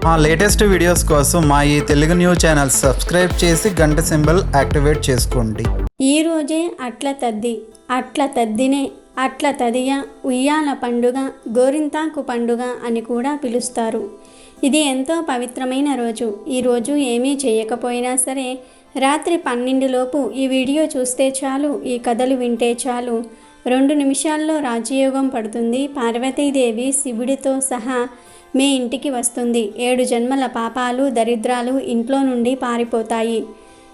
మా latest videos కోసం మా ఈ తెలుగు న్యూస్ ఛానల్ సబ్స్క్రైబ్ చేసి గంట సింబల్ యాక్టివేట్ చేసుకోండి. ఈరోజే అట్ల తద్దినే అట్ల తదియ ఉయ్యాల పండుగ, గోరింతాకు పండుగ అని కూడా పిలుస్తారు. ఇది ఎంతో పవిత్రమైన రోజు. ఈరోజు ఏమీ చేయకపోయినా సరే రాత్రి 12 లోపు ఈ వీడియో చూస్తే చాలు, ఈ కథలు వింటే చాలు, 2 నిమిషాల్లో రాజయోగం పడుతుంది. పార్వతీదేవి శివుడితో సహా మీ ఇంటికి వస్తుంది. 7 జన్మల పాపాలు, దరిద్రాలు ఇంట్లో నుండి పారిపోతాయి.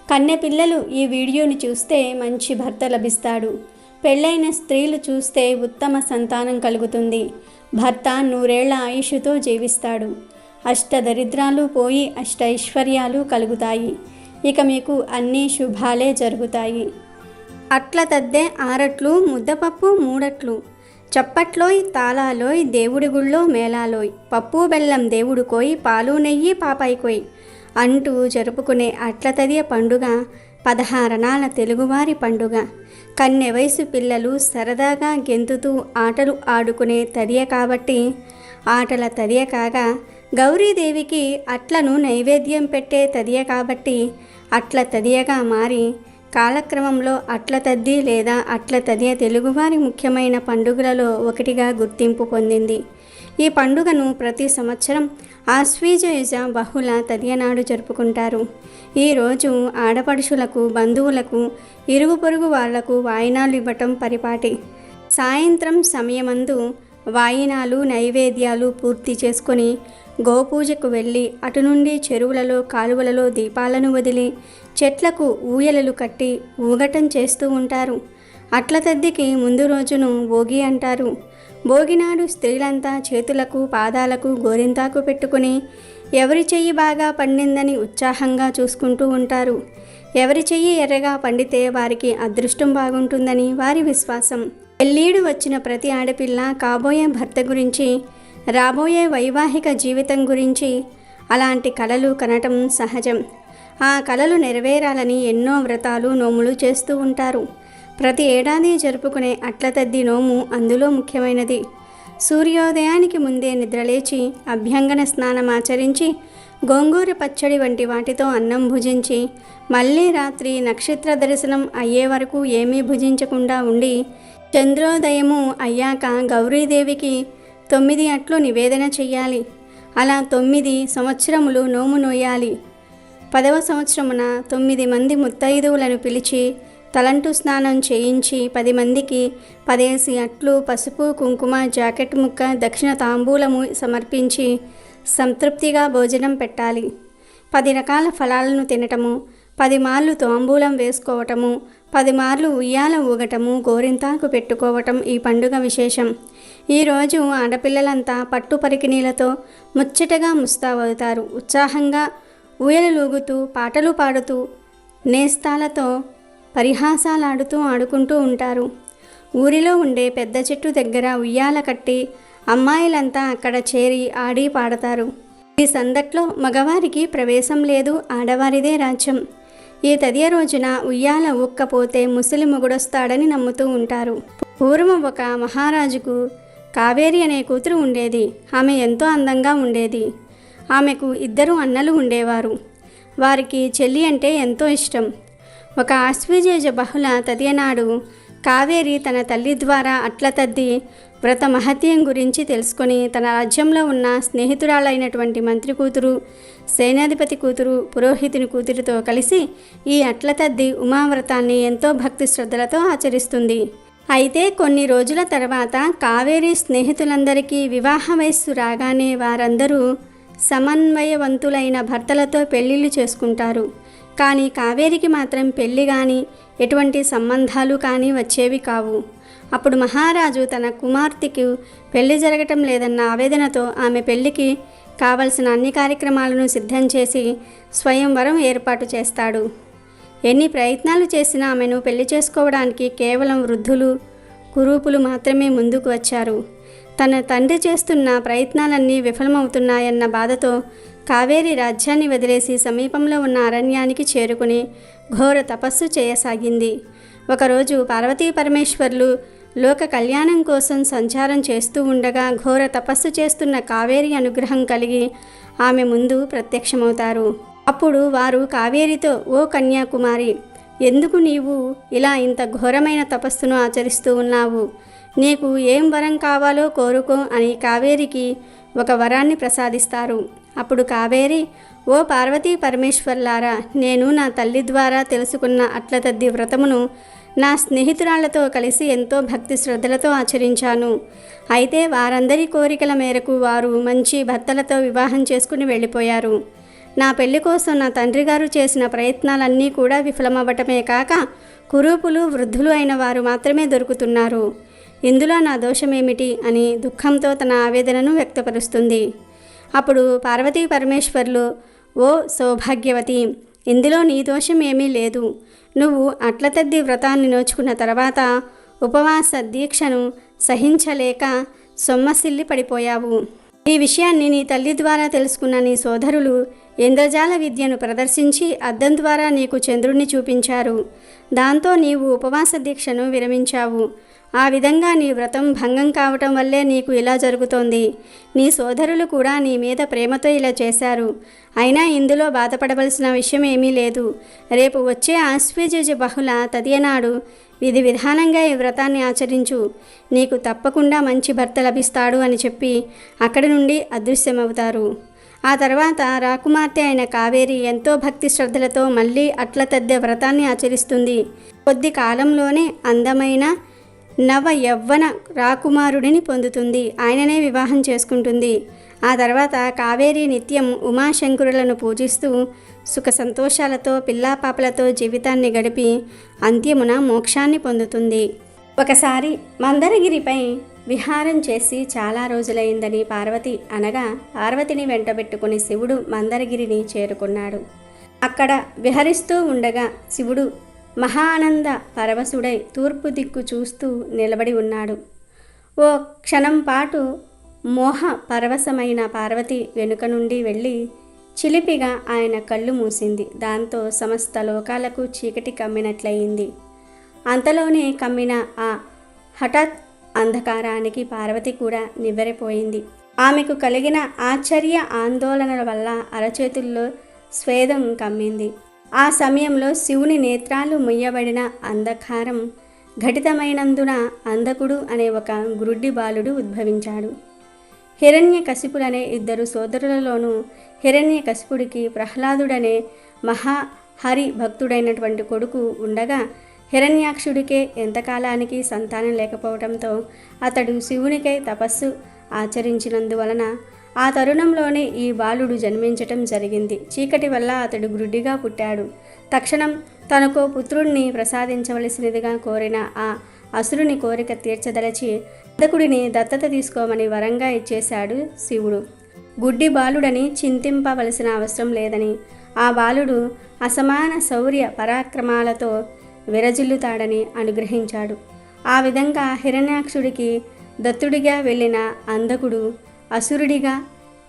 కన్నె పిల్లలు ఈ వీడియోని చూస్తే మంచి భర్త లభిస్తాడు. పెళ్ళైన స్త్రీలు చూస్తే ఉత్తమ సంతానం కలుగుతుంది. భర్త 100 ఏళ్ల ఆయుష్తో జీవిస్తాడు. అష్టదరిద్రాలు పోయి అష్టైశ్వర్యాలు కలుగుతాయి. ఇక మీకు అన్ని శుభాలే జరుగుతాయి. అట్ల తద్దే ఆరట్లు, ముద్దపప్పు 3 అట్లు, చప్పట్లోయ్ తాళాలోయ్, దేవుడి గుళ్ళో మేళాలోయ్, పప్పు బెల్లం దేవుడు కోయ్, పాలు నెయ్యి పాపాయికోయ్ అంటూ జరుపుకునే అట్ల తదియ పండుగ 16 అణాల తెలుగువారి పండుగ. కన్నె వయసు పిల్లలు సరదాగా గెంతుతూ ఆటలు ఆడుకునే తదియ కాబట్టి ఆటల తదియ కాగా, గౌరీదేవికి అట్లను నైవేద్యం పెట్టే తదియ కాబట్టి అట్ల తదియగా మారి కాలక్రమంలో అట్ల తద్ది లేదా అట్ల తదియ తెలుగువారి ముఖ్యమైన పండుగలలో ఒకటిగా గుర్తింపు పొందింది. ఈ పండుగను ప్రతి సంవత్సరం ఆశ్వీజయుజ బహుళ తదియ నాడు జరుపుకుంటారు. ఈరోజు ఆడపడుచులకు, బంధువులకు, ఇరుగు పొరుగు వాళ్లకు వాయినాలు ఇవ్వటం పరిపాటి. సాయంత్రం సమయమందు వాయినాలు, నైవేద్యాలు పూర్తి చేసుకొని గోపూజకు వెళ్ళి అటు నుండి చెరువులలో, కాలువలలో దీపాలను వదిలి చెట్లకు ఊయలలు కట్టి ఊగటం చేస్తూ ఉంటారు. అట్ల తద్దికి ముందు రోజును భోగి అంటారు. భోగినాడు స్త్రీలంతా చేతులకు, పాదాలకు గోరింతాకు పెట్టుకుని ఎవరి చెయ్యి బాగా పండిందని ఉత్సాహంగా చూసుకుంటూ ఉంటారు. ఎవరి చెయ్యి ఎర్రగా పండితే వారికి అదృష్టం బాగుంటుందని వారి విశ్వాసం. పెళ్ళీడు వచ్చిన ప్రతి ఆడపిల్ల కాబోయే భర్త గురించి, రాబోయే వైవాహిక జీవితం గురించి అలాంటి కలలు కనటం సహజం. ఆ కలలు నెరవేరాలని ఎన్నో వ్రతాలు, నోములు చేస్తూ ఉంటారు. ప్రతి ఏడాది జరుపుకునే అట్ల తద్ది నోము అందులో ముఖ్యమైనది. సూర్యోదయానికి ముందే నిద్రలేచి అభ్యంగన స్నానం ఆచరించి గోంగూర పచ్చడి వంటి వాటితో అన్నం భుజించి మళ్ళీ రాత్రి నక్షత్ర దర్శనం అయ్యే వరకు ఏమీ భుజించకుండా ఉండి చంద్రోదయము అయ్యాక గౌరీదేవికి 9 అట్లు నివేదన చెయ్యాలి. అలా 9 సంవత్సరములు నోము నోయాలి. 10వ సంవత్సరమున 9 మంది ముత్తైదువులను పిలిచి తలంటు స్నానం చేయించి 10 మందికి 10 అట్లు, పసుపు, కుంకుమ, జాకెట్ ముక్క, దక్షిణ తాంబూలము సమర్పించి సంతృప్తిగా భోజనం పెట్టాలి. 10 రకాల ఫలాలను తినటము, 10 మార్లు తాంబూలం వేసుకోవటము, 10 మార్లు ఉయ్యాల ఊగటము, గోరింతాకు పెట్టుకోవటం ఈ పండుగ విశేషం. ఈరోజు ఆడపిల్లలంతా పట్టు పరికిణీలతో ముచ్చటగా ముస్తావవుతారు. ఉత్సాహంగా ఊయలలూగుతూ, పాటలు పాడుతూ, నేస్తాలతో పరిహాసాలాడుతూ ఆడుకుంటూ ఉంటారు. ఊరిలో ఉండే పెద్ద చెట్టు దగ్గర ఉయ్యాల కట్టి అమ్మాయిలంతా అక్కడ చేరి ఆడి పాడతారు. ఈ సందట్లో మగవారికి ప్రవేశం లేదు, ఆడవారిదే రాజ్యం. ఈ తదియ రోజున ఉయ్యాల ఊక్కపోతే ముసలి మొగుడొస్తాడని నమ్ముతూ ఉంటారు. పూర్వం ఒక మహారాజుకు కావేరి అనే కూతురు ఉండేది. ఆమె ఎంతో అందంగా ఉండేది. ఆమెకు 2 అన్నలు ఉండేవారు. వారికి చెల్లి అంటే ఎంతో ఇష్టం. ఒక ఆశ్వీజ బహుళ తదియ నాడు కావేరి తన తల్లి ద్వారా అట్ల తద్ది వ్రత మహత్యం గురించి తెలుసుకొని తన రాజ్యంలో ఉన్న స్నేహితురాలైనటువంటి మంత్రి కూతురు, సేనాధిపతి కూతురు, పురోహితుని కూతురితో కలిసి ఈ అట్ల తద్ది ఉమావ్రతాన్ని ఎంతో భక్తి శ్రద్ధలతో ఆచరిస్తుంది. అయితే కొన్ని రోజుల తర్వాత కావేరి స్నేహితులందరికీ వివాహ వయస్సు రాగానే వారందరూ సమన్వయవంతులైన భర్తలతో పెళ్లిళ్ళు చేసుకుంటారు. కానీ కావేరికి మాత్రం పెళ్లి కానీ ఎటువంటి సంబంధాలు కానీ వచ్చేవి కావు. అప్పుడు మహారాజు తన కుమార్తెకు పెళ్లి జరగటం లేదన్న ఆవేదనతో ఆమె పెళ్లికి కావలసిన అన్ని కార్యక్రమాలను సిద్ధం చేసి స్వయంవరం ఏర్పాటు చేస్తాడు. ఎన్ని ప్రయత్నాలు చేసినా ఆమెను పెళ్లి చేసుకోవడానికి కేవలం వృద్ధులు, కురూపులు మాత్రమే ముందుకు వచ్చారు. తన తండ్రి చేస్తున్న ప్రయత్నాలన్నీ విఫలమవుతున్నాయన్న బాధతో కావేరి రాజ్యాన్ని వదిలేసి సమీపంలో ఉన్న అరణ్యానికి చేరుకుని ఘోర తపస్సు చేయసాగింది. ఒకరోజు పార్వతీ పరమేశ్వర్లు లోక కళ్యాణం కోసం సంచారం చేస్తూ ఉండగా ఘోర తపస్సు చేస్తున్న కావేరి అనుగ్రహం కలిగి ఆమె ముందు ప్రత్యక్షమవుతారు. అప్పుడు వారు కావేరితో, ఓ కన్యాకుమారి, ఎందుకు నీవు ఇలా ఇంత ఘోరమైన తపస్సును ఆచరిస్తూ ఉన్నావు? నీకు ఏం వరం కావాలో కోరుకో అని కావేరికి ఒక వరాన్ని ప్రసాదిస్తారు. అప్పుడు కావేరి, ఓ పార్వతీ పరమేశ్వర్లారా, నేను నా తల్లి ద్వారా తెలుసుకున్న అట్లతద్ది వ్రతమును నా స్నేహితురాళ్లతో కలిసి ఎంతో భక్తి శ్రద్ధలతో ఆచరించాను. అయితే వారందరి కోరికల మేరకు వారు మంచి భర్తలతో వివాహం చేసుకుని వెళ్ళిపోయారు. నా పెళ్లి కోసం నా తండ్రి గారు చేసిన ప్రయత్నాలన్నీ కూడా విఫలమవ్వటమే కాక కురూపులు వృద్ధులు అయిన వారు మాత్రమే దొరుకుతున్నారు. ఇందులో నా దోషమేమిటి అని దుఃఖంతో తన ఆవేదనను వ్యక్తపరుస్తుంది. అప్పుడు పార్వతీ పరమేశ్వర్లు, ఓ సౌభాగ్యవతి, ఇందులో నీ దోషం ఏమీ లేదు. నువ్వు అట్లతద్ది వ్రతాన్ని నోచుకున్న తర్వాత ఉపవాస దీక్షను సహించలేక సొమ్మసిల్లి పడిపోయావు. ఈ విషయాన్ని నీ తల్లి ద్వారా తెలుసుకున్న నీ సోదరులు ఇంద్రజాల విద్యను ప్రదర్శించి అద్దం ద్వారా నీకు చంద్రుణ్ణి చూపించారు. దాంతో నీవు ఉపవాస దీక్షను విరమించావు. ఆ విధంగా నీ వ్రతం భంగం కావటం వల్లే నీకు ఇలా జరుగుతోంది. నీ సోదరులు కూడా నీ మీద ప్రేమతో ఇలా చేశారు. అయినా ఇందులో బాధపడవలసిన విషయం ఏమీ లేదు. రేపు వచ్చే ఆశ్వేజ బహుళ తదియనాడు విధి విధానంగా ఈ వ్రతాన్ని ఆచరించు. నీకు తప్పకుండా మంచి భర్త లభిస్తాడు అని చెప్పి అక్కడి నుండి అదృశ్యమవుతారు. ఆ తర్వాత రాకుమార్తె అయిన కావేరి ఎంతో భక్తి శ్రద్ధలతో మళ్ళీ అట్లతద్దె వ్రతాన్ని ఆచరిస్తుంది. కొద్ది కాలంలోనే అందమైన నవ యవ్వన రాకుమారుడిని పొందుతుంది. ఆయననే వివాహం చేసుకుంటుంది. ఆ తర్వాత కావేరి నిత్యం ఉమాశంకరులను పూజిస్తూ సుఖ సంతోషాలతో పిల్లాపాపలతో జీవితాన్ని గడిపి అంత్యమున మోక్షాన్ని పొందుతుంది. ఒకసారి మందరగిరిపై విహారం చేసి చాలా రోజులైందని పార్వతి అనగా పార్వతిని వెంటబెట్టుకుని శివుడు మందరగిరిని చేరుకున్నాడు. అక్కడ విహరిస్తూ ఉండగా శివుడు మహానంద పరవశుడై తూర్పు దిక్కు చూస్తూ నిలబడి ఉన్నాడు. ఓ క్షణం పాటు మోహ పరవశమైన పార్వతి వెనుక నుండి వెళ్ళి చిలిపిగా ఆయన కళ్ళు మూసింది. దాంతో సమస్త లోకాలకు చీకటి కమ్మినట్లయింది. అంతలోనే కమ్మిన ఆ హఠాత్ అంధకారానికి పార్వతి కూడా నివ్వెరపోయింది. ఆమెకు కలిగిన ఆశ్చర్య ఆందోళనల వల్ల అరచేతుల్లో స్వేదం కమ్మింది. ఆ సమయంలో శివుని నేత్రాలు ముయ్యబడిన అంధకారం ఘటితమైనందున అంధకుడు అనే ఒక గ్రుడ్డి బాలుడు ఉద్భవించాడు. హిరణ్యకశిపుడనే ఇద్దరు సోదరులలోనూ హిరణ్యకశిపుడికి ప్రహ్లాదుడనే మహాహరి భక్తుడైనటువంటి కొడుకు ఉండగా హిరణ్యాక్షుడికే ఎంతకాలానికి సంతానం లేకపోవడంతో అతడు శివునికై తపస్సు ఆచరించినందువలన ఆ తరుణంలోనే ఈ బాలుడు జన్మించటం జరిగింది. చీకటి వల్ల అతడు గ్రుడ్డిగా పుట్టాడు. తక్షణం తనకో పుత్రుణ్ణి ప్రసాదించవలసినదిగా కోరిన ఆ అసురుని కోరిక తీర్చదలచి అంధకుడిని దత్తత తీసుకోమని వరంగా ఇచ్చేశాడు శివుడు. గుడ్డి బాలుడని చింతింపవలసిన అవసరం లేదని, ఆ బాలుడు అసమాన శౌర్య పరాక్రమాలతో విరజిల్లుతాడని అనుగ్రహించాడు. ఆ విధంగా హిరణ్యాక్షుడికి దత్తుడిగా వెళ్ళిన అంధకుడు అసురుడిగా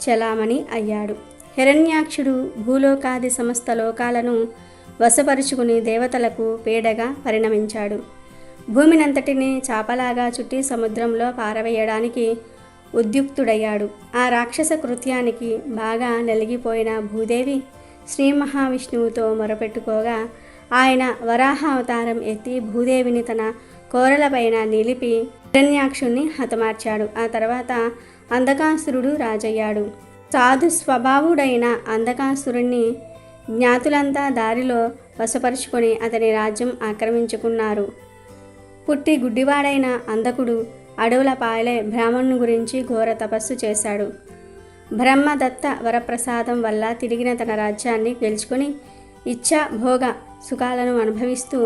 చలామణి అయ్యాడు. హిరణ్యాక్షుడు భూలోకాది సమస్త లోకాలను వశపరుచుకుని దేవతలకు పీడగా పరిణమించాడు. భూమినంతటిని చాపలాగా చుట్టి సముద్రంలో పారవేయడానికి ఉద్యుక్తుడయ్యాడు. ఆ రాక్షస కృత్యానికి బాగా నలిగిపోయిన భూదేవి శ్రీ మహావిష్ణువుతో మొరపెట్టుకోగా ఆయన వరాహ అవతారం ఎత్తి భూదేవిని తన కోరలపైన నిలిపి హిరణ్యాక్షుణ్ణి హతమార్చాడు. ఆ తర్వాత అంధకాసురుడు రాజయ్యాడు. సాధు స్వభావుడైన అంధకాసురుణ్ణి జ్ఞాతులంతా దారిలో వశపరుచుకొని అతని రాజ్యం ఆక్రమించుకున్నారు. పుట్టి గుడ్డివాడైన అంధకుడు అడవుల పాలే బ్రాహ్మణుని గురించి ఘోర తపస్సు చేశాడు. బ్రహ్మదత్త వరప్రసాదం వల్ల తిరిగిన తన రాజ్యాన్ని గెలుచుకొని ఇచ్ఛా భోగ సుఖాలను అనుభవిస్తూ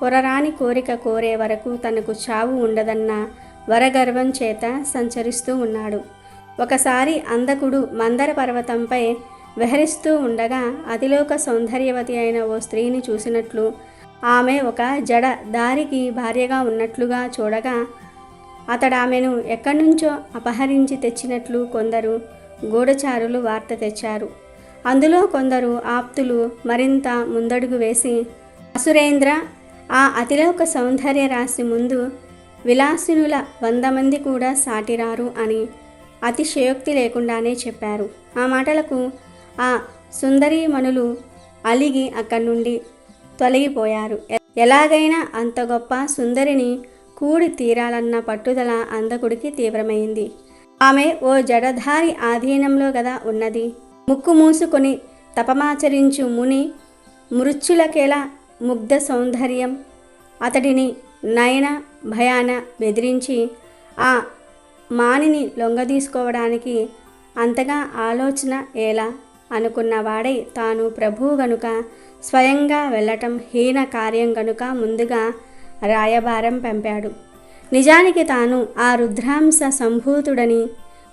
కొరరాని కోరిక కోరే వరకు తనకు చావు ఉండదన్న వరగర్వం చేత సంచరిస్తూ ఉన్నాడు. ఒకసారి అంధకుడు మందర పర్వతంపై విహరిస్తూ ఉండగా అతిలోక సౌందర్యవతి అయిన ఓ స్త్రీని చూసినట్లు, ఆమె ఒక జడ దారికి భార్యగా ఉన్నట్లుగా చూడగా అతడు ఆమెను ఎక్కడి నుంచో అపహరించి తెచ్చినట్లు కొందరు గూఢచారులు వార్త తెచ్చారు. అందులో కొందరు ఆప్తులు మరింత ముందడుగు వేసి, అసురేంద్ర, ఆ అతిలోక సౌందర్య రాశి ముందు విలాసినుల 100 మంది కూడా సాటిరారు అని అతిశయోక్తి లేకుండానే చెప్పారు. ఆ మాటలకు ఆ సుందరీమణులు అలిగి అక్కడి నుండి తొలగిపోయారు. ఎలాగైనా అంత గొప్ప సుందరిని కూడి తీరాలన్న పట్టుదల అంధకుడికి తీవ్రమైంది. ఆమె ఓ జడధారి ఆధీనంలో గదా ఉన్నది. ముక్కు మూసుకొని తపమాచరించు ముని మృచ్చులకెలా ముగ్ధ సౌందర్యం. అతడిని నయన భయాన బెదిరించి ఆ మానిని లొంగదీసుకోవడానికి అంతగా ఆలోచన ఎలా అనుకున్నవాడై తాను ప్రభువు గనుక స్వయంగా వెళ్ళటం హీన కార్యం గనుక ముందుగా రాయబారం పంపాడు. నిజానికి తాను ఆ రుద్రాంశ సంభూతుడని,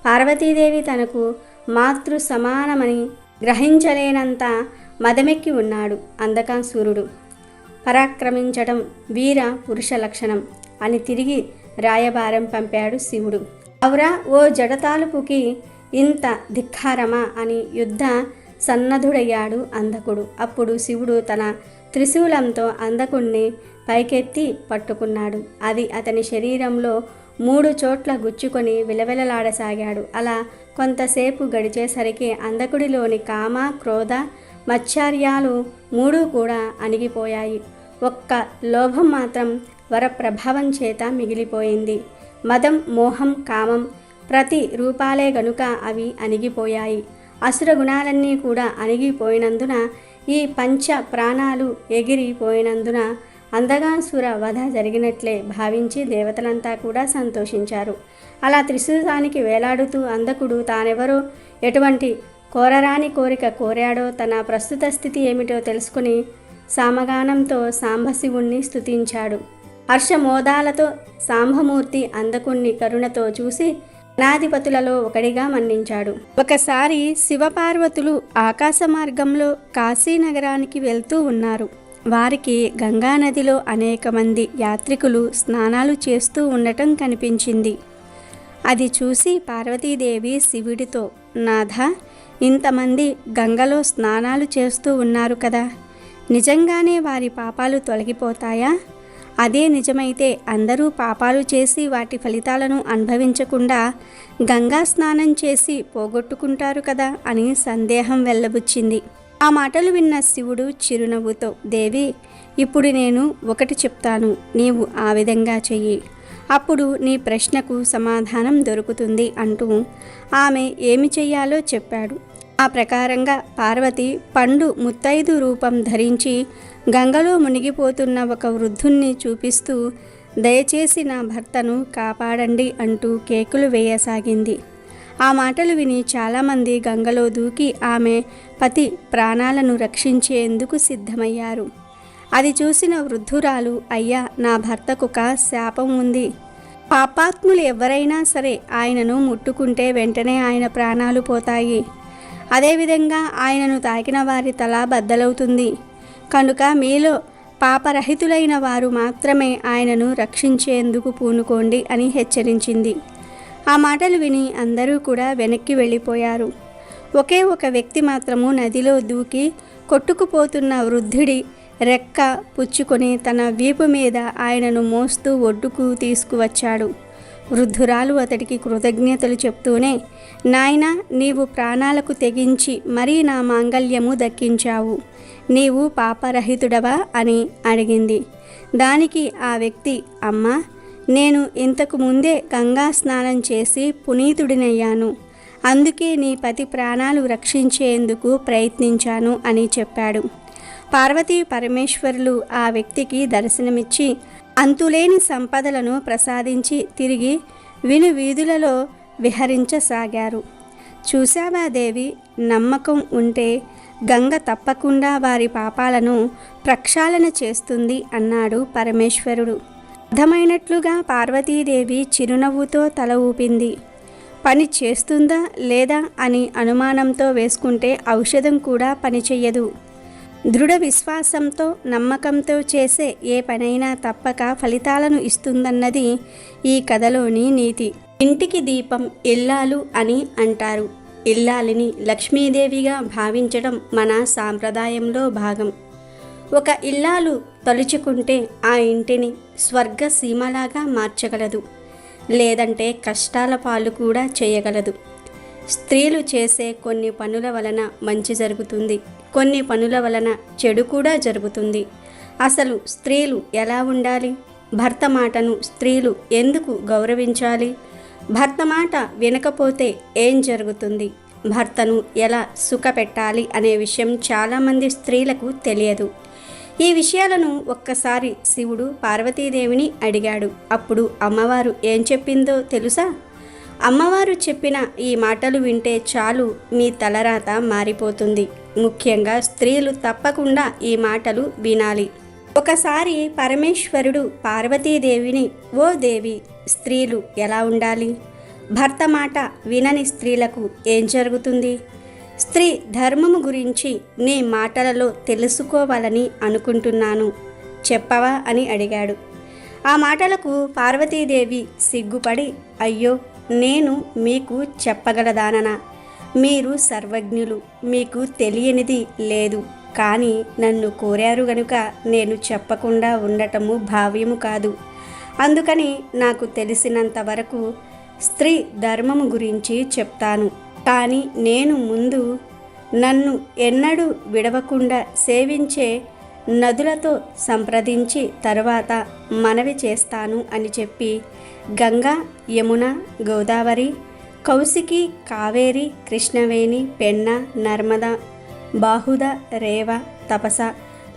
పార్వతీదేవి తనకు మాతృ సమానమని గ్రహించలేనంత మదమెక్కి ఉన్నాడు అంధకాసురుడు. పరాక్రమించడం వీర పురుష లక్షణం అని తిరిగి రాయబారం పంపాడు శివుడు. అవురా ఓ జడతాలుపుకి ఇంత ధిక్కారమా అని యుద్ధ సన్నద్ధుడయ్యాడు అంధకుడు. అప్పుడు శివుడు తన త్రిశూలంతో అంధకుణ్ణి పైకెత్తి పట్టుకున్నాడు. అది అతని శరీరంలో 3 చోట్ల గుచ్చుకొని విలవిలలాడసాగాడు. అలా కొంతసేపు గడిచేసరికి అంధకుడిలోని కామ, క్రోధ, మత్సర్యాలు 3 కూడా అణిగిపోయాయి. ఒక్క లోభం మాత్రం వరప్రభావం చేత మిగిలిపోయింది. మదం, మోహం, కామం ప్రతి రూపాలే గనుక అవి అణిగిపోయాయి. అసుర గుణాలన్నీ కూడా అణిగిపోయినందున, ఈ పంచ ప్రాణాలు ఎగిరిపోయినందున అందగాసుర వధ జరిగినట్లే భావించి దేవతలంతా కూడా సంతోషించారు. అలా త్రిశూలానికి వేలాడుతూ అంధకుడు తానెవరో, ఎటువంటి కోరరాని కోరిక కోరాడో, తన ప్రస్తుత స్థితి ఏమిటో తెలుసుకుని సామగానంతో సాంబశివుణ్ణి స్తుతించాడు. హర్షమోదాలతో సాంబమూర్తి అంధకుణ్ణి కరుణతో చూసి గణాధిపతులలో ఒకడిగా మన్నించాడు. ఒకసారి శివపార్వతులు ఆకాశ మార్గంలో కాశీనగరానికి వెళ్తూ ఉన్నారు. వారికి గంగానదిలో అనేక మంది యాత్రికులు స్నానాలు చేస్తూ ఉండటం కనిపించింది. అది చూసి పార్వతీదేవి శివుడితో, నాథ, ఇంతమంది గంగలో స్నానాలు చేస్తూ ఉన్నారు కదా, నిజంగానే వారి పాపాలు తొలగిపోతాయా? అదే నిజమైతే అందరూ పాపాలు చేసి వాటి ఫలితాలను అనుభవించకుండా గంగా స్నానం చేసి పోగొట్టుకుంటారు కదా అని సందేహం వెల్లబుచ్చింది. ఆ మాటలు విన్న శివుడు చిరునవ్వుతో, దేవి, ఇప్పుడు నేను ఒకటి చెప్తాను, నీవు ఆ విధంగా చెయ్యి, అప్పుడు నీ ప్రశ్నకు సమాధానం దొరుకుతుంది అంటూ ఆమె ఏమి చెయ్యాలో చెప్పాడు. ఆ ప్రకారంగా పార్వతి పండు ముత్తైదు రూపం ధరించి గంగలో మునిగిపోతున్న ఒక వృద్ధుణ్ణి చూపిస్తూ, దయచేసి నా భర్తను కాపాడండి అంటూ కేకులు వేయసాగింది. ఆ మాటలు విని చాలామంది గంగలో దూకి ఆమె పతి ప్రాణాలను రక్షించేందుకు సిద్ధమయ్యారు. అది చూసిన వృద్ధురాలు, అయ్యా, నా భర్తకొక శాపం ఉంది. పాపాత్ములు ఎవరైనా సరే ఆయనను ముట్టుకుంటే వెంటనే ఆయన ప్రాణాలు పోతాయి. అదేవిధంగా ఆయనను తాకిన వారి తల బద్దలవుతుంది. కనుక మీలో పాపరహితులైన వారు మాత్రమే ఆయనను రక్షించేందుకు పూనుకోండి అని హెచ్చరించింది. ఆ మాటలు విని అందరూ కూడా వెనక్కి వెళ్ళిపోయారు. ఒకే ఒక వ్యక్తి మాత్రము నదిలో దూకి కొట్టుకుపోతున్న వృద్ధుడి రెక్క పుచ్చుకొని తన వీపు మీద ఆయనను మోస్తూ ఒడ్డుకు తీసుకువచ్చాడు. వృద్ధురాలు అతడికి కృతజ్ఞతలు చెప్తూనే, నాయనా, నీవు ప్రాణాలకు తెగించి మరీ నా మాంగల్యము దక్కించావు, నీవు పాపరహితుడవా అని అడిగింది. దానికి ఆ వ్యక్తి, అమ్మా, నేను ఇంతకు ముందే గంగా స్నానం చేసి పునీతుడినయ్యాను, అందుకే నీ పతి ప్రాణాలు రక్షించేందుకు ప్రయత్నించాను అని చెప్పాడు. పార్వతీ పరమేశ్వరులు ఆ వ్యక్తికి దర్శనమిచ్చి అంతులేని సంపదలను ప్రసాదించి తిరిగి విను వీధులలో విహరించసాగారు. చూశావా దేవి, నమ్మకం ఉంటే గంగ తప్పకుండా వారి పాపాలను ప్రక్షాళన చేస్తుంది అన్నాడు పరమేశ్వరుడు. అర్థమైనట్లుగా పార్వతీదేవి చిరునవ్వుతో తల ఊపింది. పని చేస్తుందా లేదా అని అనుమానంతో వేసుకుంటే ఔషధం కూడా పనిచెయ్యదు. దృఢ విశ్వాసంతో, నమ్మకంతో చేసే ఏ పనైనా తప్పక ఫలితాలను ఇస్తుందన్నది ఈ కథలోని నీతి. ఇంటికి దీపం ఇల్లాలు అని అంటారు. ఇల్లాలిని లక్ష్మీదేవిగా భావించడం మన సాంప్రదాయంలో భాగం. ఒక ఇల్లాలు తలుచుకుంటే ఆ ఇంటిని స్వర్గ సీమలాగా మార్చగలదు, లేదంటే కష్టాల పాలు కూడా చేయగలదు. స్త్రీలు చేసే కొన్ని పనుల వలన మంచి జరుగుతుంది, కొన్ని పనుల వలన చెడు కూడా జరుగుతుంది. అసలు స్త్రీలు ఎలా ఉండాలి? భర్త మాటను స్త్రీలు ఎందుకు గౌరవించాలి? భర్త మాట వినకపోతే ఏం జరుగుతుంది? భర్తను ఎలా సుఖపెట్టాలి అనే విషయం చాలామంది స్త్రీలకు తెలియదు. ఈ విషయాలను ఒక్కసారి శివుడు పార్వతీదేవిని అడిగాడు. అప్పుడు అమ్మవారు ఏం చెప్పిందో తెలుసా? అమ్మవారు చెప్పిన ఈ మాటలు వింటే చాలు మీ తలరాత మారిపోతుంది. ముఖ్యంగా స్త్రీలు తప్పకుండా ఈ మాటలు వినాలి. ఒకసారి పరమేశ్వరుడు పార్వతీదేవిని, ఓ దేవి, స్త్రీలు ఎలా ఉండాలి? భర్త మాట వినని స్త్రీలకు ఏం జరుగుతుంది? స్త్రీ ధర్మము గురించి నీ మాటలలో తెలుసుకోవాలని అనుకుంటున్నాను, చెప్పవా అని అడిగాడు. ఆ మాటలకు పార్వతీదేవి సిగ్గుపడి, అయ్యో, నేను మీకు చెప్పగలదాననా? మీరు సర్వజ్ఞులు, మీకు తెలియనిది లేదు. కానీ నన్ను కోరారు గనుక నేను చెప్పకుండా ఉండటము భావ్యము కాదు. అందుకని నాకు తెలిసినంత వరకు స్త్రీ ధర్మము గురించి చెప్తాను. కానీ నేను ముందు నన్ను ఎన్నడూ విడవకుండా సేవించే నదులతో సంప్రదించి తరువాత మనవి చేస్తాను అని చెప్పి గంగా, యమున, గోదావరి, కౌశికి, కావేరి, కృష్ణవేణి, పెన్న, నర్మద, బాహుద, రేవ, తపస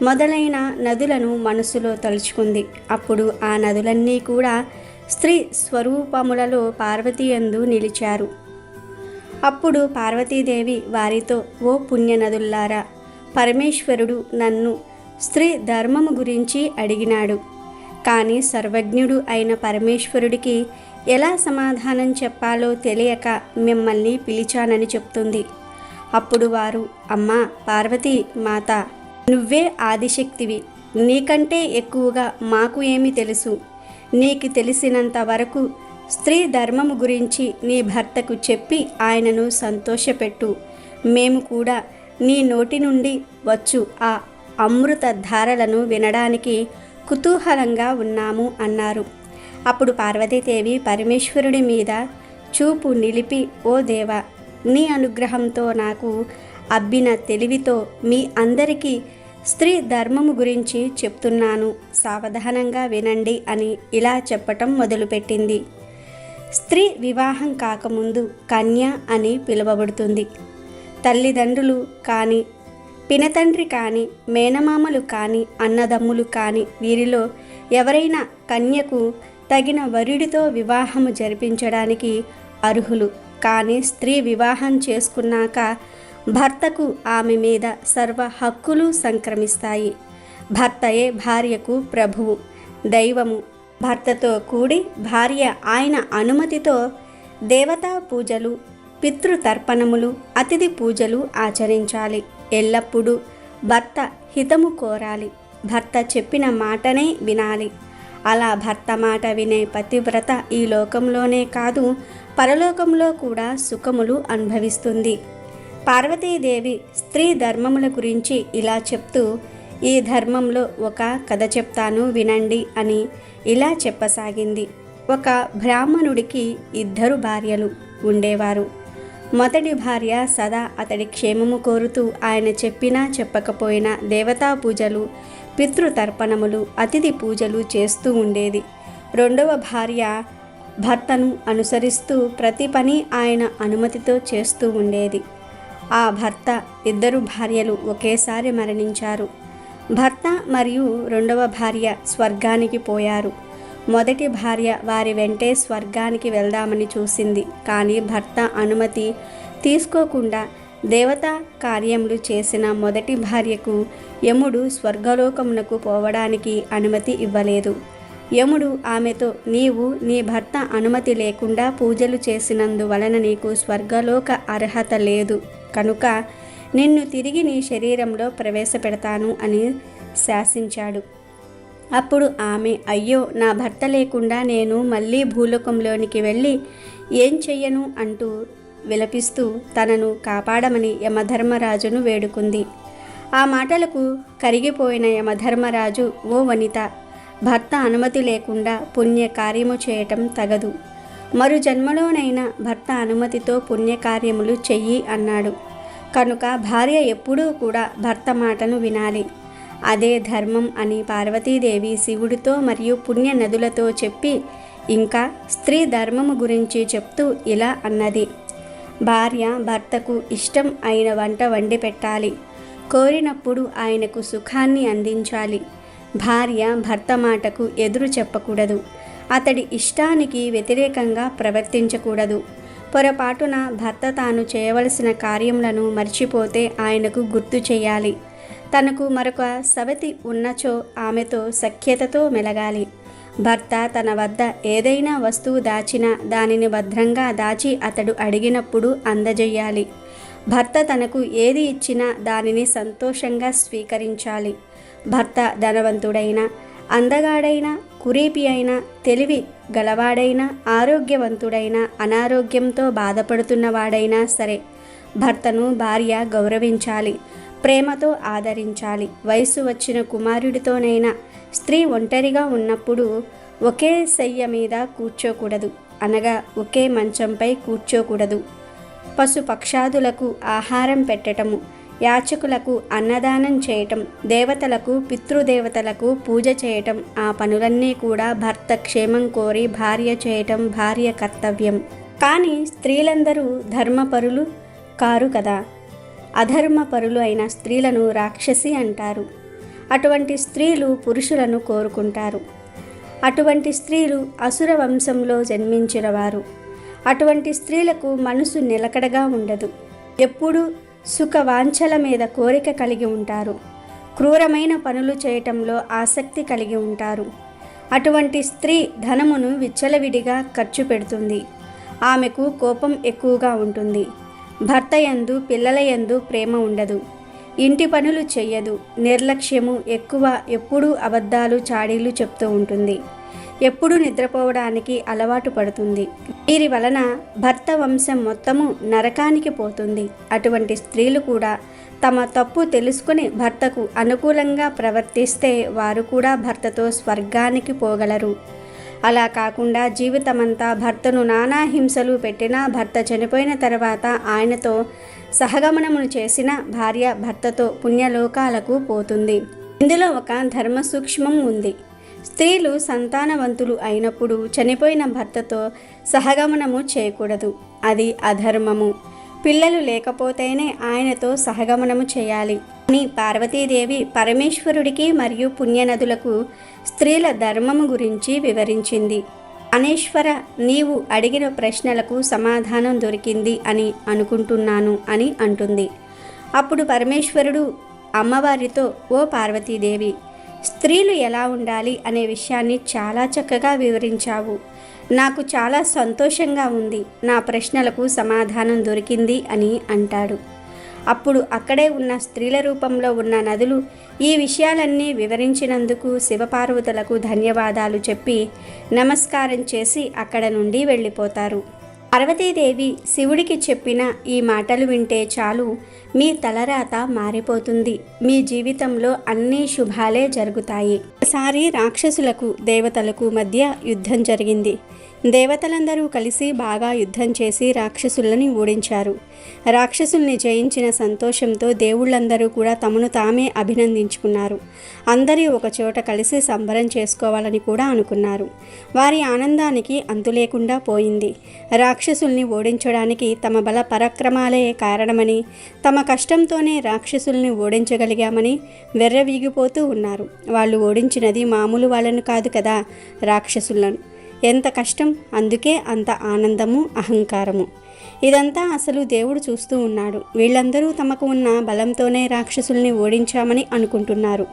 మొదలైన నదులను మనసులో తలుచుకుంది. అప్పుడు ఆ నదులన్నీ కూడా స్త్రీ స్వరూపములలో పార్వతీయందు నిలిచారు. అప్పుడు పార్వతీదేవి వారితో, ఓ పుణ్యనదుల్లారా, పరమేశ్వరుడు నన్ను స్త్రీ ధర్మము గురించి అడిగినాడు. కానీ సర్వజ్ఞుడు అయిన పరమేశ్వరుడికి ఎలా సమాధానం చెప్పాలో తెలియక మిమ్మల్ని పిలిచానని చెప్తుంది. అప్పుడు వారు, అమ్మా పార్వతీ మాత, నువ్వే ఆదిశక్తివి, నీకంటే ఎక్కువగా మాకు ఏమి తెలుసు? నీకు తెలిసినంత వరకు స్త్రీ ధర్మము గురించి నీ భర్తకు చెప్పి ఆయనను సంతోషపెట్టు. మేము కూడా నీ నోటి నుండి వచ్చు ఆ అమృత ధారలను వినడానికి కుతూహలంగా ఉన్నాము అన్నారు. అప్పుడు పార్వతీదేవి పరమేశ్వరుడి మీద చూపు నిలిపి, ఓ దేవా, నీ అనుగ్రహంతో నాకు అబ్బిన తెలివితో మీ అందరికీ స్త్రీ ధర్మము గురించి చెప్తున్నాను, సావధానంగా వినండి అని ఇలా చెప్పటం మొదలుపెట్టింది. స్త్రీ వివాహం కాకముందు కన్య అని పిలువబడుతుంది. తల్లిదండ్రులు కానీ, పినతండ్రి కానీ, మేనమామలు కానీ, అన్నదమ్ములు కానీ వీరిలో ఎవరైనా కన్యకు తగిన వరుడితో వివాహము జరిపించడానికి అర్హులు. కానీ స్త్రీ వివాహం చేసుకున్నాక భర్తకు ఆమె మీద సర్వ హక్కులు సంక్రమిస్తాయి. భర్తయే భార్యకు ప్రభువు, దైవము. భర్తతో కూడి భార్య ఆయన అనుమతితో దేవతా పూజలు, పితృతర్పణములు, అతిథి పూజలు ఆచరించాలి. ఎల్లప్పుడూ భర్త హితము కోరాలి. భర్త చెప్పిన మాటనే వినాలి. అలా భర్త మాట వినే పతివ్రత ఈ లోకంలోనే కాదు, పరలోకంలో కూడా సుఖములు అనుభవిస్తుంది. పార్వతీదేవి స్త్రీ ధర్మముల గురించి ఇలా చెప్తూ, ఈ ధర్మంలో ఒక కథ చెప్తాను వినండి అని ఇలా చెప్పసాగింది. ఒక బ్రాహ్మణుడికి 2 భార్యలు ఉండేవారు. మొదటి భార్య సదా అతడి క్షేమము కోరుతూ ఆయన చెప్పినా చెప్పకపోయినా దేవతా పూజలు, పితృతర్పణములు, అతిథి పూజలు చేస్తూ ఉండేది. రెండవ భార్య భర్తను అనుసరిస్తూ ప్రతి పని ఆయన అనుమతితో చేస్తూ ఉండేది. ఆ భర్త 2 భార్యలు ఒకేసారి మరణించారు. భర్త మరియు రెండవ భార్య స్వర్గానికి పోయారు. మొదటి భార్య వారి వెంటే స్వర్గానికి వెళ్దామని చూసింది. కానీ భర్త అనుమతి తీసుకోకుండా దేవతా కార్యములు చేసిన మొదటి భార్యకు యముడు స్వర్గలోకమునకు పోవడానికి అనుమతి ఇవ్వలేదు. యముడు ఆమెతో, నీవు నీ భర్త అనుమతి లేకుండా పూజలు చేసినందువలన నీకు స్వర్గలోక అర్హత లేదు కనుక నిన్ను తిరిగి నీ శరీరంలో ప్రవేశపెడతాను అని శాసించాడు. అప్పుడు ఆమె, అయ్యో, నా భర్త లేకుండా నేను మళ్ళీ భూలోకంలోనికి వెళ్ళి ఏం చెయ్యను అంటూ విలపిస్తూ తనను కాపాడమని యమధర్మరాజును వేడుకుంది. ఆ మాటలకు కరిగిపోయిన యమధర్మరాజు, ఓ వనిత, భర్త అనుమతి లేకుండా పుణ్యకార్యము చేయటం తగదు. మరు జన్మలోనైనా భర్త అనుమతితో పుణ్యకార్యములు చెయ్యి అన్నాడు. కనుక భార్య ఎప్పుడూ కూడా భర్త మాటను వినాలి. అదే ధర్మం అని పార్వతీదేవి శివుడితో మరియు పుణ్య నదులతో చెప్పి, ఇంకా స్త్రీ ధర్మము గురించి చెప్తూ ఇలా అన్నది: భార్య భర్తకు ఇష్టం అయిన వంట వండి పెట్టాలి. కోరినప్పుడు ఆయనకు సుఖాన్ని అందించాలి. భార్య భర్త మాటకు ఎదురు చెప్పకూడదు. అతడి ఇష్టానికి వ్యతిరేకంగా ప్రవర్తించకూడదు. పొరపాటున భర్త తాను చేయవలసిన కార్యములను మర్చిపోతే ఆయనకు గుర్తు చేయాలి. తనకు మరొక సవతి ఉన్నచో ఆమెతో సఖ్యతతో మెలగాలి. భర్త తన వద్ద ఏదైనా వస్తువు దాచినా దానిని భద్రంగా దాచి అతడు అడిగినప్పుడు అందజేయాలి. భర్త తనకు ఏది ఇచ్చినా దానిని సంతోషంగా స్వీకరించాలి. భర్త ధనవంతుడైనా, అందగాడైనా, కురీపి అయినా, తెలివి గలవాడైనా, ఆరోగ్యవంతుడైనా, అనారోగ్యంతో బాధపడుతున్నవాడైనా సరే భర్తను భార్య గౌరవించాలి, ప్రేమతో ఆదరించాలి. వయసు వచ్చిన కుమారుడితోనైనా స్త్రీ ఒంటరిగా ఉన్నప్పుడు ఒకే శయ్య మీద కూర్చోకూడదు, అనగా ఒకే మంచంపై కూర్చోకూడదు. పశుపక్షాదులకు ఆహారం పెట్టటము, యాచకులకు అన్నదానం చేయటం, దేవతలకు పితృదేవతలకు పూజ చేయటం, ఆ పనులన్నీ కూడా భర్త క్షేమం కోరి భార్య చేయటం భార్య కర్తవ్యం. కానీ స్త్రీలందరూ ధర్మపరులు కారు కదా. అధర్మపరులు అయిన స్త్రీలను రాక్షసి అంటారు. అటువంటి స్త్రీలు పురుషులను కోరుకుంటారు. అటువంటి స్త్రీలు అసుర వంశంలో జన్మించిన వారు. అటువంటి స్త్రీలకు మనసు నిలకడగా ఉండదు. ఎప్పుడూ సుఖవాంఛల మీద కోరిక కలిగి ఉంటారు. క్రూరమైన పనులు చేయటంలో ఆసక్తి కలిగి ఉంటారు. అటువంటి స్త్రీ ధనమును విచ్చలవిడిగా ఖర్చు పెడుతుంది. ఆమెకు కోపం ఎక్కువగా ఉంటుంది. భర్త యందు, పిల్లల యందు ప్రేమ ఉండదు. ఇంటి పనులు చెయ్యదు. నిర్లక్ష్యము ఎక్కువ. ఎప్పుడూ అబద్ధాలు, చాడీలు చెప్తూ ఉంటుంది. ఎప్పుడూ నిద్రపోవడానికి అలవాటు పడుతుంది. వీరి వలన భర్త వంశం మొత్తము నరకానికి పోతుంది. అటువంటి స్త్రీలు కూడా తమ తప్పు తెలుసుకుని భర్తకు అనుకూలంగా ప్రవర్తిస్తే వారు కూడా భర్తతో స్వర్గానికి పోగలరు. అలా కాకుండా జీవితమంతా భర్తను నానా హింసలు పెట్టినా, భర్త చనిపోయిన తర్వాత ఆయనతో సహగమనమును చేసిన భార్య భర్తతో పుణ్యలోకాలకు పోతుంది. ఇందులో ఒక ధర్మ సూక్ష్మం ఉంది. స్త్రీలు సంతానవంతులు అయినప్పుడు చనిపోయిన భర్తతో సహగమనము చేయకూడదు. అది అధర్మము. పిల్లలు లేకపోతేనే ఆయనతో సహగమనము చేయాలి అని పార్వతీదేవి పరమేశ్వరుడికి మరియు పుణ్యనదులకు స్త్రీల ధర్మము గురించి వివరించింది. అనేశ్వర, నీవు అడిగిన ప్రశ్నలకు సమాధానం దొరికింది అని అనుకుంటున్నాను అని అంటుంది. అప్పుడు పరమేశ్వరుడు అమ్మవారితో, ఓ పార్వతీదేవి, స్త్రీలు ఎలా ఉండాలి అనే విషయాన్ని చాలా చక్కగా వివరించావు. నాకు చాలా సంతోషంగా ఉంది. నా ప్రశ్నలకు సమాధానం దొరికింది అని అంటాడు. అప్పుడు అక్కడే ఉన్న స్త్రీల రూపంలో ఉన్న నదులు ఈ విషయాలన్నీ వివరించినందుకు శివపార్వతులకు ధన్యవాదాలు చెప్పి నమస్కారం చేసి అక్కడ నుండి వెళ్ళిపోతారు. పార్వతీదేవి శివుడికి చెప్పిన ఈ మాటలు వింటే చాలు, మీ తలరాత మారిపోతుంది. మీ జీవితంలో అన్ని శుభాలే జరుగుతాయి. ఒకసారి రాక్షసులకు దేవతలకు మధ్య యుద్ధం జరిగింది. దేవతలందరూ కలిసి బాగా యుద్ధం చేసి రాక్షసులని ఓడించారు. రాక్షసుల్ని జయించిన సంతోషంతో దేవుళ్ళందరూ కూడా తమను తామే అభినందించుకున్నారు. అందరూ ఒక చోట కలిసి సంబరం చేసుకోవాలని కూడా అనుకున్నారు. వారి ఆనందానికి అంతు లేకుండా పోయింది. రాక్షసుల్ని ఓడించడానికి తమ బల పరాక్రమాలే కారణమని, తమ కష్టంతోనే రాక్షసుల్ని ఓడించగలిగామని వెర్రవీగిపోతూ ఉన్నారు. వాళ్ళు ఓడించినది మామూలు వాళ్ళను కాదు కదా, రాక్షసులను. ఎంత కష్టం, అందుకే అంత ఆనందము, అహంకారము. ఇదంతా అసలు దేవుడు చూస్తూ ఉన్నాడు. వీళ్ళందరూ తమకు ఉన్న బలంతోనే రాక్షసుల్ని ఓడించామని అనుకుంటున్నారు.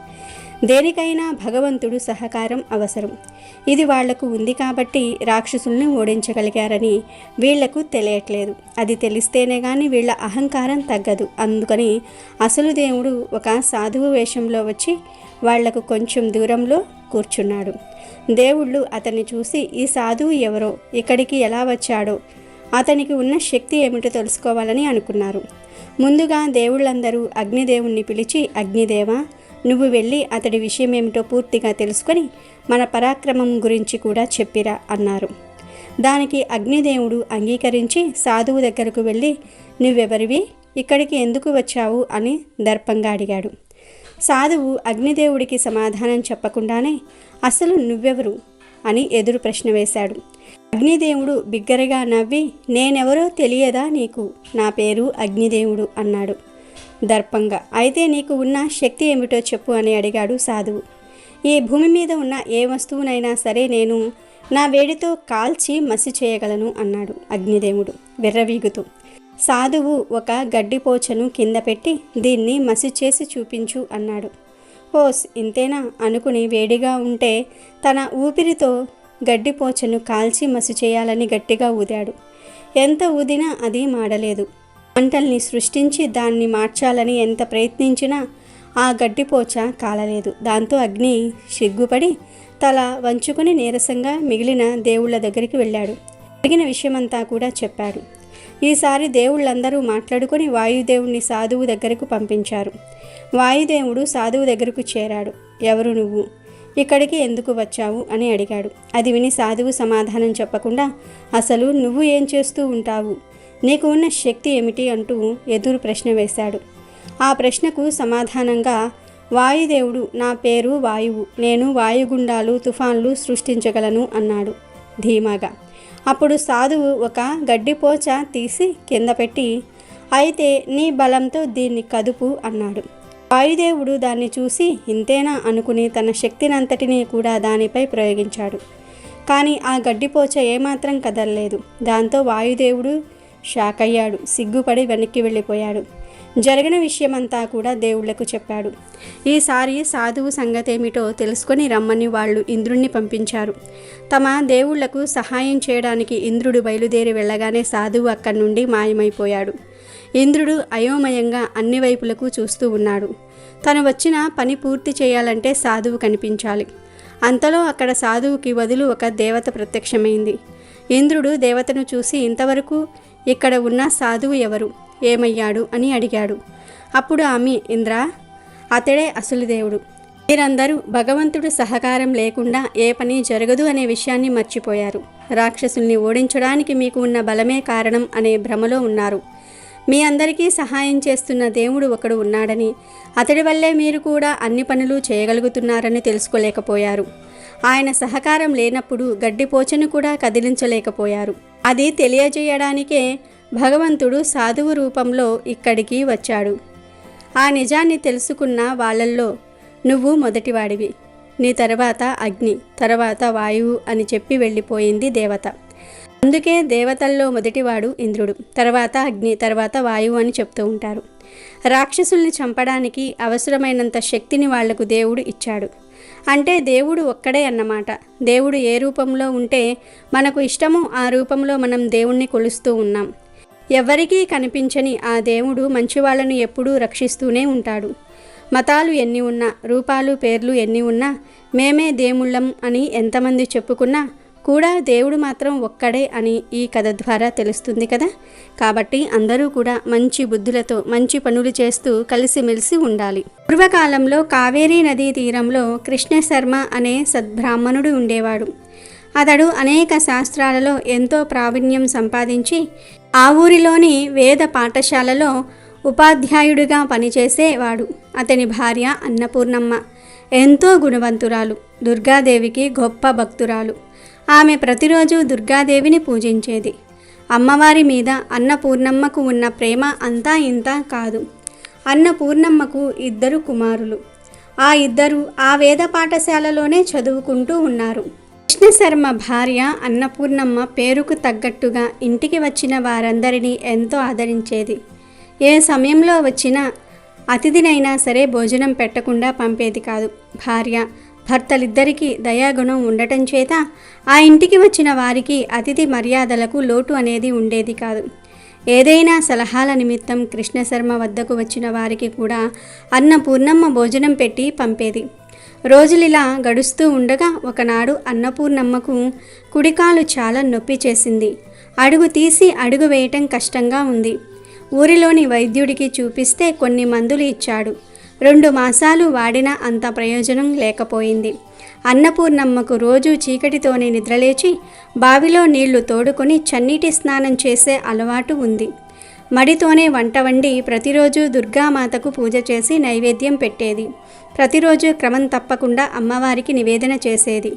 దేనికైనా భగవంతుడు సహకారం అవసరం. ఇది వాళ్లకు ఉంది కాబట్టి రాక్షసుల్ని ఓడించగలిగారని వీళ్లకు తెలియట్లేదు. అది తెలిస్తేనే కానీ వీళ్ళ అహంకారం తగ్గదు. అందుకని అసలు దేవుడు ఒక సాధువు వేషంలో వచ్చి వాళ్లకు కొంచెం దూరంలో కూర్చున్నాడు. దేవుళ్ళు అతన్ని చూసి, ఈ సాధువు ఎవరో, ఇక్కడికి ఎలా వచ్చాడో, అతనికి ఉన్న శక్తి ఏమిటో తెలుసుకోవాలని అనుకున్నారు. ముందుగా దేవుళ్ళందరూ అగ్నిదేవుణ్ణి పిలిచి, అగ్నిదేవా, నువ్వు వెళ్ళి అతడి విషయం ఏమిటో పూర్తిగా తెలుసుకొని మన పరాక్రమం గురించి కూడా చెప్పిరా అన్నారు. దానికి అగ్నిదేవుడు అంగీకరించి సాధువు దగ్గరకు వెళ్ళి, నువ్వెవరివి, ఇక్కడికి ఎందుకు వచ్చావు అని దర్పంగా అడిగాడు. సాధువు అగ్నిదేవుడికి సమాధానం చెప్పకుండానే అసలు నువ్వెవరు అని ఎదురు ప్రశ్న వేశాడు. అగ్నిదేవుడు బిగ్గరగా నవ్వి, నేనెవరో తెలియదా నీకు, నా పేరు అగ్నిదేవుడు అన్నాడు దర్పంగా. అయితే నీకు ఉన్న శక్తి ఏమిటో చెప్పు అని అడిగాడు సాధువు. ఈ భూమి మీద ఉన్న ఏ వస్తువునైనా సరే నేను నా వేడితో కాల్చి మసి చేయగలను అన్నాడు అగ్నిదేవుడు విర్రవీగుతూ. సాధువు ఒక గడ్డిపోచను కింద పెట్టి, దీన్ని మసి చేసి చూపించు అన్నాడు. ఓస్, ఇంతేనా అనుకుని వేడిగా ఉంటే తన ఊపిరితో గడ్డిపోచను కాల్చి మసి చేయాలని గట్టిగా ఊదాడు. ఎంత ఊదినా అది మాడలేదు. మంటల్ని సృష్టించి దాన్ని మార్చాలని ఎంత ప్రయత్నించినా ఆ గడ్డిపోచ కాలలేదు. దాంతో అగ్ని సిగ్గుపడి తల వంచుకొని నీరసంగా మిగిలిన దేవుళ్ళ దగ్గరికి వెళ్ళాడు. జరిగిన విషయమంతా కూడా చెప్పాడు. ఈసారి దేవుళ్ళందరూ మాట్లాడుకొని వాయుదేవుణ్ణి సాధువు దగ్గరకు పంపించారు. వాయుదేవుడు సాధువు దగ్గరకు చేరాడు. ఎవరు నువ్వు, ఇక్కడికి ఎందుకు వచ్చావు అని అడిగాడు. అది విని సాధువు సమాధానం చెప్పకుండా, అసలు నువ్వు ఏం చేస్తూ ఉంటావు, నీకు ఉన్న శక్తి ఏమిటి అంటూ ఎదురు ప్రశ్న వేశాడు. ఆ ప్రశ్నకు సమాధానంగా వాయుదేవుడు, నా పేరు వాయువు, నేను వాయుగుండాలు తుఫాన్లు సృష్టించగలను అన్నాడు ధీమాగా. అప్పుడు సాధువు ఒక గడ్డిపోచ తీసి కింద పెట్టి, అయితే నీ బలంతో దీన్ని కదుపు అన్నాడు. వాయుదేవుడు దాన్ని చూసి ఇంతేనా అనుకుని తన శక్తినంతటినీ కూడా దానిపై ప్రయోగించాడు. కానీ ఆ గడ్డిపోచ ఏమాత్రం కదలలేదు. దాంతో వాయుదేవుడు షాక్ అయ్యాడు. సిగ్గుపడి వెనక్కి వెళ్ళిపోయాడు. జరిగిన విషయమంతా కూడా దేవుళ్లకు చెప్పాడు. ఈసారి సాధువు సంగతేమిటో తెలుసుకొని రమ్మని వాళ్ళు ఇంద్రుణ్ణి పంపించారు. తమ దేవుళ్లకు సహాయం చేయడానికి ఇంద్రుడు బయలుదేరి వెళ్ళగానే సాధువు అక్కడి నుండి మాయమైపోయాడు. ఇంద్రుడు అయోమయంగా అన్ని వైపులకు చూస్తూ ఉన్నాడు. తను వచ్చిన పని పూర్తి చేయాలంటే సాధువు కనిపించాలి. అంతలో అక్కడ సాధువుకి బదులు ఒక దేవత ప్రత్యక్షమైంది. ఇంద్రుడు దేవతను చూసి, ఇంతవరకు ఇక్కడ ఉన్న సాధువు ఎవరు, ఏమయ్యాడు అని అడిగాడు. అప్పుడు ఆమె, ఇంద్ర, అతడే అసలు దేవుడు. మీరందరూ భగవంతుడు సహకారం లేకుండా ఏ పని జరగదు అనే విషయాన్ని మర్చిపోయారు. రాక్షసుల్ని ఓడించడానికి మీకు ఉన్న బలమే కారణం అనే భ్రమలో ఉన్నారు. మీ అందరికీ సహాయం చేస్తున్న దేవుడు ఒకడు ఉన్నాడని, అతడి వల్లే మీరు కూడా అన్ని పనులు చేయగలుగుతున్నారని తెలుసుకోలేకపోయారు. ఆయన సహకారం లేనప్పుడు గడ్డిపోచను కూడా కదిలించలేకపోయారు. అది తెలియజేయడానికే భగవంతుడు సాధువు రూపంలో ఇక్కడికి వచ్చాడు. ఆ నిజాన్ని తెలుసుకున్న వాళ్ళల్లో నువ్వు మొదటివాడివి. నీ తర్వాత అగ్ని, తర్వాత వాయువు అని చెప్పి వెళ్ళిపోయింది దేవత. అందుకే దేవతల్లో మొదటివాడు ఇంద్రుడు, తర్వాత అగ్ని, తర్వాత వాయువు అని చెప్తూ ఉంటారు. రాక్షసుల్ని చంపడానికి అవసరమైనంత శక్తిని వాళ్లకు దేవుడు ఇచ్చాడు. అంటే దేవుడు ఒక్కడే అన్నమాట. దేవుడు ఏ రూపంలో ఉంటే మనకు ఇష్టమో ఆ రూపంలో మనం దేవుణ్ణి కొలుస్తూ ఉన్నాం. ఎవరికీ కనిపించని ఆ దేవుడు మంచివాళ్లను ఎప్పుడూ రక్షిస్తూనే ఉంటాడు. మతాలు ఎన్ని ఉన్నా, రూపాలు పేర్లు ఎన్ని ఉన్నా, మేమే దేవుళ్ళం అని ఎంతమంది చెప్పుకున్నా కూడా దేవుడు మాత్రం ఒక్కడే అని ఈ కథ ద్వారా తెలుస్తుంది కదా. కాబట్టి అందరూ కూడా మంచి బుద్ధులతో మంచి పనులు చేస్తూ కలిసిమెలిసి ఉండాలి. పూర్వకాలంలో కావేరీ నదీ తీరంలో కృష్ణశర్మ అనే సద్బ్రాహ్మణుడు ఉండేవాడు. అతడు అనేక శాస్త్రాలలో ఎంతో ప్రావీణ్యం సంపాదించి ఆ ఊరిలోని వేద పాఠశాలలో ఉపాధ్యాయుడిగా పనిచేసేవాడు. అతని భార్య అన్నపూర్ణమ్మ ఎంతో గుణవంతురాలు, దుర్గాదేవికి గొప్ప భక్తురాలు. ఆమె ప్రతిరోజు దుర్గాదేవిని పూజించేది. అమ్మవారి మీద అన్నపూర్ణమ్మకు ఉన్న ప్రేమ అంతా ఇంత కాదు. అన్నపూర్ణమ్మకు 2 కుమారులు. ఆ 2 ఆ వేద పాఠశాలలోనే చదువుకుంటూ ఉన్నారు. కృష్ణశర్మ భార్య అన్నపూర్ణమ్మ పేరుకు తగ్గట్టుగా ఇంటికి వచ్చిన వారందరినీ ఎంతో ఆదరించేది. ఏ సమయంలో వచ్చినా అతిథినైనా సరే భోజనం పెట్టకుండా పంపేది కాదు. భార్య భర్తలిద్దరికీ దయాగుణం ఉండటం చేత ఆ ఇంటికి వచ్చిన వారికి అతిథి మర్యాదలకు లోటు అనేది ఉండేది కాదు. ఏదైనా సలహాల నిమిత్తం కృష్ణశర్మ వద్దకు వచ్చిన వారికి కూడా అన్నపూర్ణమ్మ భోజనం పెట్టి పంపేది. రోజులిలా గడుస్తూ ఉండగా ఒకనాడు అన్నపూర్ణమ్మకు కుడికాలు చాలా నొప్పి చేసింది. అడుగు తీసి అడుగు వేయటం కష్టంగా ఉంది. ఊరిలోని వైద్యుడికి చూపిస్తే కొన్ని మందులు ఇచ్చాడు. 2 మాసాలు వాడినా అంత ప్రయోజనం లేకపోయింది. అన్నపూర్ణమ్మకు రోజు చీకటితోనే నిద్రలేచి బావిలో నీళ్లు తోడుకొని చన్నీటి స్నానం చేసే అలవాటు ఉంది. మడితోనే వంట వండి ప్రతిరోజు దుర్గామాతకు పూజ చేసి నైవేద్యం పెట్టేది. ప్రతిరోజు క్రమం తప్పకుండా అమ్మవారికి నివేదన చేసేది.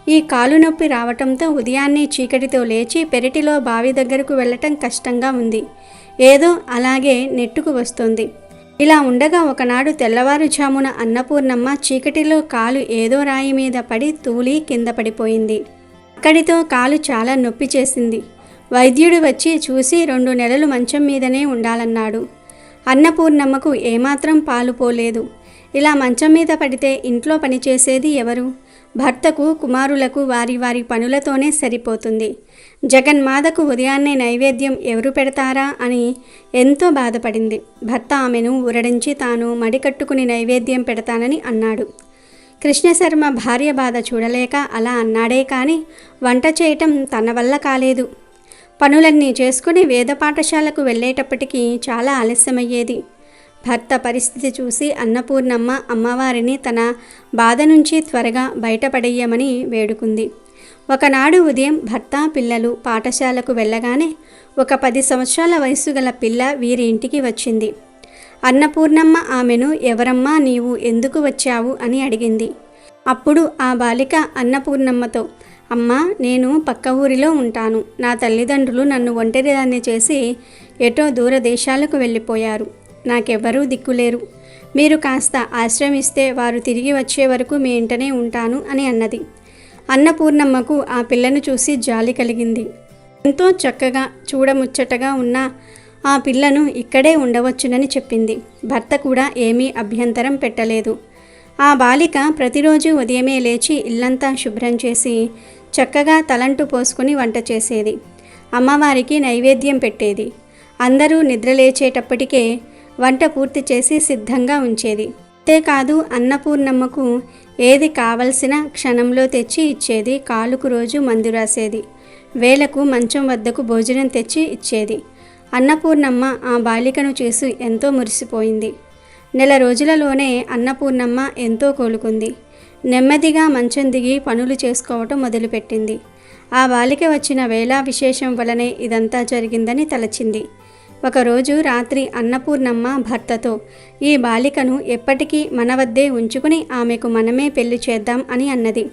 ఈ కాలు నొప్పి రావటంతో ఉదయాన్నే చీకటితో లేచి పెరటిలో బావి దగ్గరకు వెళ్ళటం కష్టంగా ఉంది. ఏదో అలాగే నెట్టుకు వస్తుంది. ఇలా ఉండగా ఒకనాడు తెల్లవారుజామున అన్నపూర్ణమ్మ చీకటిలో కాలు ఏదో రాయి మీద పడి తూలి కింద పడిపోయింది. అక్కడితో కాలు చాలా నొప్పి చేసింది. వైద్యుడు వచ్చి చూసి 2 నెలలు మంచం మీదనే ఉండాలన్నాడు. అన్నపూర్ణమ్మకు ఏమాత్రం పాలు పోలేదు. ఇలా మంచం మీద పడితే ఇంట్లో పనిచేసేది ఎవరు? భర్తకు, కుమారులకు వారి వారి పనులతోనే సరిపోతుంది. జగన్మాతకు ఉదయాన్నే నైవేద్యం ఎవరు పెడతారా అని ఎంతో బాధపడింది. భర్త ఆమెను ఊరడించి తాను మడికట్టుకుని నైవేద్యం పెడతానని అన్నాడు. కృష్ణశర్మ భార్య బాధ చూడలేక అలా అన్నాడే కానీ వంట చేయటం తన వల్ల కాలేదు. పనులన్నీ చేసుకుని వేద పాఠశాలకు వెళ్ళేటప్పటికీ చాలా ఆలస్యమయ్యేది. భర్త పరిస్థితి చూసి అన్నపూర్ణమ్మ అమ్మవారిని తన బాధ నుంచి త్వరగా బయటపడేయమని వేడుకుంది. ఒకనాడు ఉదయం భర్త, పిల్లలు పాఠశాలకు వెళ్ళగానే ఒక 10 సంవత్సరాల వయసు గల పిల్ల వీరి ఇంటికి వచ్చింది. అన్నపూర్ణమ్మ ఆమెను ఎవరమ్మా నీవు, ఎందుకు వచ్చావు అని అడిగింది. అప్పుడు ఆ బాలిక అన్నపూర్ణమ్మతో, అమ్మా నేను పక్క ఊరిలో ఉంటాను. నా తల్లిదండ్రులు నన్ను ఒంటరిదాన్ని చేసి ఎటో దూర దేశాలకు వెళ్ళిపోయారు. నాకెవ్వరూ దిక్కులేరు. మీరు కాస్త ఆశ్రయం ఇస్తే వారు తిరిగి వచ్చే వరకు మీ ఇంటనే ఉంటాను అని అన్నది. అన్నపూర్ణమ్మకు ఆ పిల్లను చూసి జాలి కలిగింది. ఎంతో చక్కగా చూడముచ్చటగా ఉన్న ఆ పిల్లను ఇక్కడే ఉండవచ్చునని చెప్పింది. భర్త కూడా ఏమీ అభ్యంతరం పెట్టలేదు. ఆ బాలిక ప్రతిరోజు ఉదయమే లేచి ఇల్లంతా శుభ్రం చేసి చక్కగా తలంటు పోసుకుని వంట చేసేది. అమ్మవారికి నైవేద్యం పెట్టేది. అందరూ నిద్రలేచేటప్పటికే వంట పూర్తి చేసి సిద్ధంగా ఉంచేది. అంతేకాదు అన్నపూర్ణమ్మకు ఏది కావలసిన క్షణంలో తెచ్చి ఇచ్చేది. కాలుకు రోజు మందు రాసేది. వేళకు మంచం వద్దకు భోజనం తెచ్చి ఇచ్చేది. అన్నపూర్ణమ్మ ఆ బాలికను చూసి ఎంతో మురిసిపోయింది. నెల రోజులలోనే అన్నపూర్ణమ్మ ఎంతో కోలుకుంది. నెమ్మదిగా మంచం దిగి పనులు చేసుకోవటం మొదలుపెట్టింది. ఆ బాలిక వచ్చిన వేళ విశేషం వలనే ఇదంతా జరిగిందని తలచింది. ఒకరోజు రాత్రి అన్నపూర్ణమ్మ భర్తతో, ఈ బాలికను ఎప్పటికీ మన వద్దే ఉంచుకుని ఆమెకు మనమే పెళ్లి చేద్దాం అని అన్నది.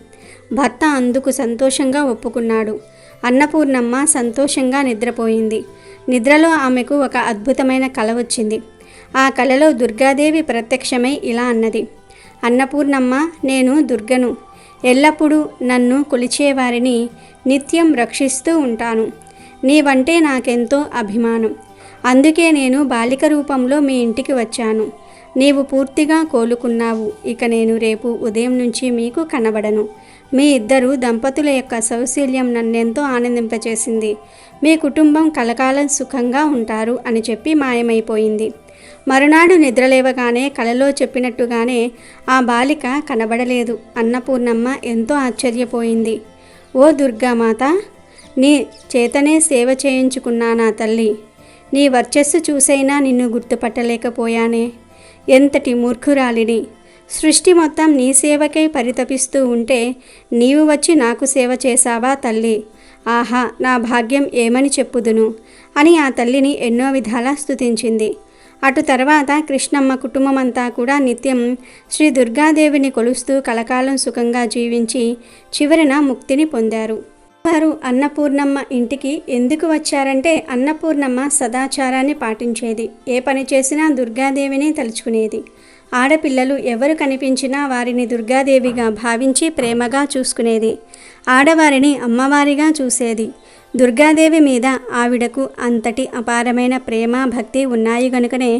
భర్త అందుకు సంతోషంగా ఒప్పుకున్నాడు. అన్నపూర్ణమ్మ సంతోషంగా నిద్రపోయింది. నిద్రలో ఆమెకు ఒక అద్భుతమైన కల వచ్చింది. ఆ కలలో దుర్గాదేవి ప్రత్యక్షమై ఇలా అన్నది, అన్నపూర్ణమ్మ, నేను దుర్గను. ఎల్లప్పుడూ నన్ను కొలిచేవారిని నిత్యం రక్షిస్తూ ఉంటాను. నీవంటే నాకెంతో అభిమానం. అందుకే నేను బాలిక రూపంలో మీ ఇంటికి వచ్చాను. నీవు పూర్తిగా కోలుకున్నావు. ఇక నేను రేపు ఉదయం నుంచి మీకు కనబడను. మీ ఇద్దరు దంపతుల యొక్క సౌశీల్యం నన్నెంతో ఆనందింపచేసింది. మీ కుటుంబం కలకాలం సుఖంగా ఉంటారు అని చెప్పి మాయమైపోయింది. మరునాడు నిద్రలేవగానే కలలో చెప్పినట్టుగానే ఆ బాలిక కనబడలేదు. అన్నపూర్ణమ్మ ఎంతో ఆశ్చర్యపోయింది. ఓ దుర్గామాత, నీ చేతనే సేవ చేయించుకున్నానా తల్లి? నీ వర్చస్సు చూసైనా నిన్ను గుర్తుపట్టలేకపోయానే. ఎంతటి మూర్ఖురాలిని! సృష్టి మొత్తం నీ సేవకై పరితపిస్తూ ఉంటే నీవు వచ్చి నాకు సేవ చేశావా తల్లి? ఆహా, నా భాగ్యం ఏమని చెప్పుదును అని ఆ తల్లిని ఎన్నో విధాలా స్తుతించింది. అటు తర్వాత కృష్ణమ్మ కుటుంబమంతా కూడా నిత్యం శ్రీ దుర్గాదేవిని కొలుస్తూ కలకాలం సుఖంగా జీవించి చివరిన ముక్తిని పొందారు. వారు అన్నపూర్ణమ్మ ఇంటికి ఎందుకు వచ్చారంటే అన్నపూర్ణమ్మ సదాచారాన్ని పాటించేది. ఏ పని చేసినా దుర్గాదేవిని తలుచుకునేది. ఆడపిల్లలు ఎవరు కనిపించినా వారిని దుర్గాదేవిగా భావించి ప్రేమగా చూసుకునేది. ఆడవారిని అమ్మవారిగా చూసేది. దుర్గాదేవి మీద ఆవిడకు అంతటి అపారమైన ప్రేమ, భక్తి ఉన్నాయి కనుకనే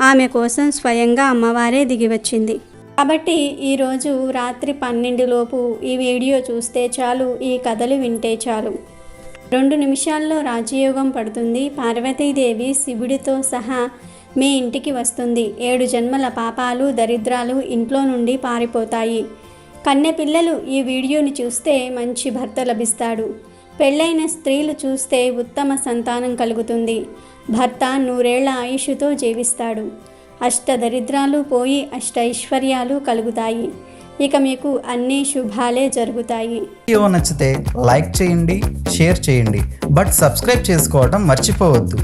ఆమె కోసం స్వయంగా అమ్మవారే దిగివచ్చింది. కాబట్టి ఈరోజు రాత్రి 12 లోపు ఈ వీడియో చూస్తే చాలు, ఈ కథలు వింటే చాలు. 2 నిమిషాల్లో రాజయోగం పడుతుంది. పార్వతీదేవి శివుడితో సహా మీ ఇంటికి వస్తుంది. 7 జన్మల పాపాలు, దరిద్రాలు ఇంట్లో నుండి పారిపోతాయి. కన్నె పిల్లలు ఈ వీడియోని చూస్తే మంచి భర్త లభిస్తాడు. పెళ్ళైన స్త్రీలు చూస్తే ఉత్తమ సంతానం కలుగుతుంది. భర్త 100 ఏళ్ల ఆయుష్తో జీవిస్తాడు. అష్టదరిద్రాలు పోయి అష్టైశ్వర్యాలు కలుగుతాయి. ఇక మీకు అన్ని శుభాలే జరుగుతాయి. వీడియో నచ్చితే లైక్ చేయండి, షేర్ చేయండి, బట్ సబ్స్క్రైబ్ చేసుకోవడం మర్చిపోవద్దు.